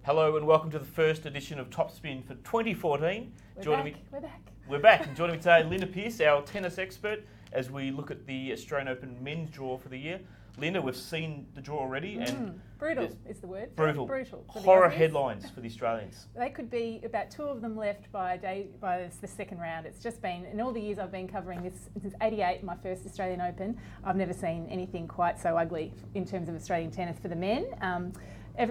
Hello and welcome to the first edition of Top Spin for 2014. We're back. We're back. And joining me today, Linda Pearce, our tennis expert, as we look at the Australian Open men's draw for the year. Linda, we've seen the draw already. And brutal is the word. Brutal. Brutal. Horror headlines for the Australians. They could be about two of them left by the second round. It's just been, in all the years I've been covering this, since '88, my first Australian Open, I've never seen anything quite so ugly in terms of Australian tennis for the men.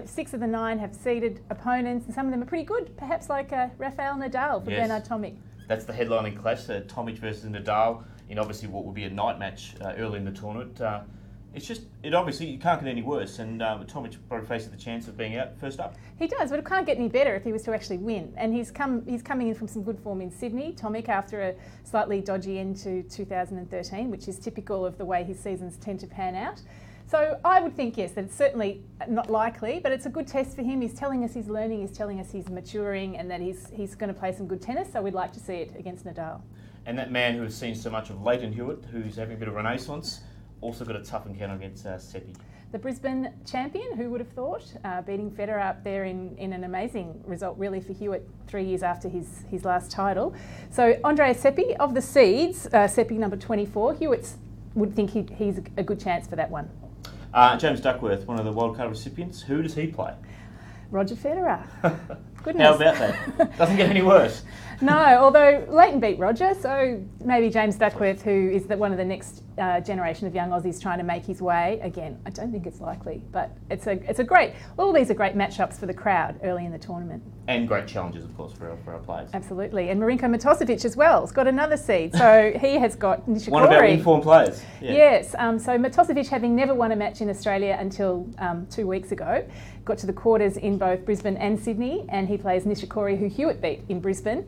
6 of the 9 have seeded opponents, and some of them are pretty good, perhaps like Rafael Nadal for Bernard Tomic. That's the headlining clash, Tomic versus Nadal, in obviously what would be a night match early in the tournament. Obviously, you can't get any worse, and Tomic probably faces the chance of being out first up. He does, but it can't get any better if he was to actually win. And he's coming in from some good form in Sydney, Tomic, after a slightly dodgy end to 2013, which is typical of the way his seasons tend to pan out. So I would think, yes, that it's certainly not likely, but it's a good test for him. He's telling us he's learning, he's telling us he's maturing, and that he's going to play some good tennis, so we'd like to see it against Nadal. And that man who has seen so much of Leighton Hewitt, who's having a bit of renaissance, also got a tough encounter against Seppi. The Brisbane champion, who would have thought, beating Federer up there in an amazing result really for Hewitt 3 years after his last title. So Andrea Seppi, of the seeds, Seppi number 24, Hewitt would think he's a good chance for that one. James Duckworth, one of the wildcard recipients, who does he play? Roger Federer. Goodness. How about that? Doesn't get any worse. No, although Leighton beat Roger, so maybe James Duckworth, who is one of the next generation of young Aussies trying to make his way. Again, I don't think it's likely, but it's a great. All these are great matchups for the crowd early in the tournament. And great challenges, of course, for our players. Absolutely, and Marinko Matosevic as well has got another seed, so he has got Nishikori. One of our informed players. Yeah. Yes, so Matosevic, having never won a match in Australia until 2 weeks ago, got to the quarters in both Brisbane and Sydney, and he plays Nishikori, who Hewitt beat in Brisbane.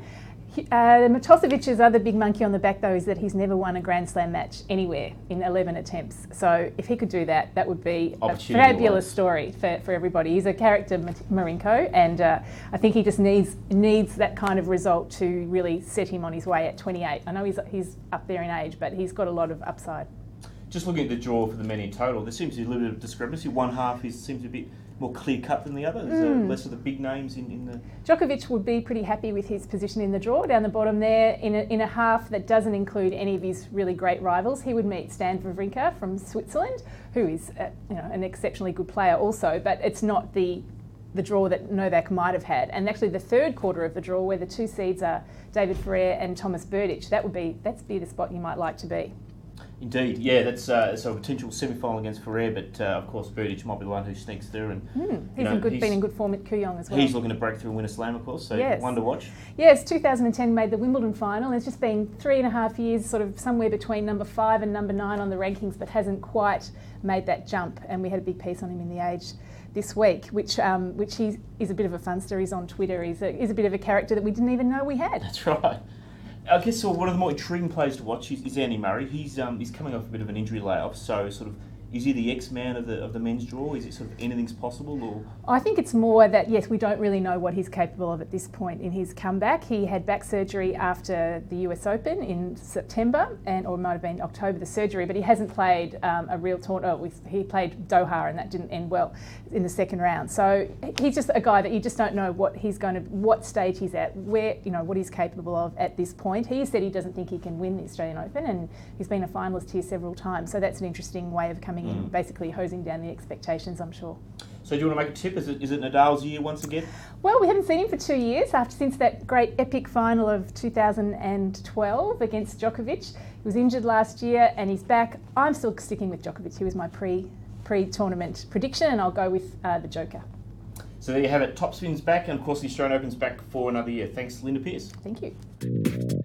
Matosevic's other big monkey on the back, though, is that he's never won a Grand Slam match anywhere in 11 attempts. So if he could do that, that would be a fabulous story for everybody. He's a character, Marinko, and I think he just needs that kind of result to really set him on his way at 28. I know he's up there in age, but he's got a lot of upside. Just looking at the draw for the men in total, there seems to be a little bit of discrepancy. One half seems to be more clear-cut than the other. There's less of the big names in the... Djokovic would be pretty happy with his position in the draw, down the bottom there, in a half that doesn't include any of his really great rivals. He would meet Stan Wawrinka from Switzerland, who is an exceptionally good player also, but it's not the draw that Novak might have had. And actually the third quarter of the draw, where the two seeds are David Ferrer and Thomas Berdych, that'd be the spot you might like to be. Indeed, yeah, that's a potential semi-final against Ferrer, but of course Berdych might be the one who sneaks through. And he's been in good form at Kooyong as well. He's looking to break through and win a slam, of course, so one to watch. Yes, 2010 made the Wimbledon final. It's just been 3.5 years, sort of somewhere between number 5 and number 9 on the rankings, but hasn't quite made that jump. And we had a big piece on him in The Age this week, which he is a bit of a funster. He's on Twitter. He's a bit of a character that we didn't even know we had. That's right. I guess one of the more intriguing players to watch is Andy Murray. He's coming off a bit of an injury layoff, so sort of is he the X-man of the men's draw? Is it sort of anything's possible? Or I think it's more that, yes, we don't really know what he's capable of at this point in his comeback. He had back surgery after the US Open in September, or it might have been October, the surgery, but he hasn't played a real tournament. He played Doha, and that didn't end well in the second round. So he's just a guy that you just don't know what stage he's at, what he's capable of at this point. He said he doesn't think he can win the Australian Open, and he's been a finalist here several times. So that's an interesting way of coming in, basically hosing down the expectations, I'm sure. So do you want to make a tip? Is it Nadal's year once again? Well, we haven't seen him for 2 years since that great epic final of 2012 against Djokovic. He was injured last year and he's back. I'm still sticking with Djokovic. He was my pre-tournament prediction, and I'll go with the Joker. So there you have it. Top Spin's back, and of course the Australian Open's back for another year. Thanks, Linda Pearce. Thank you.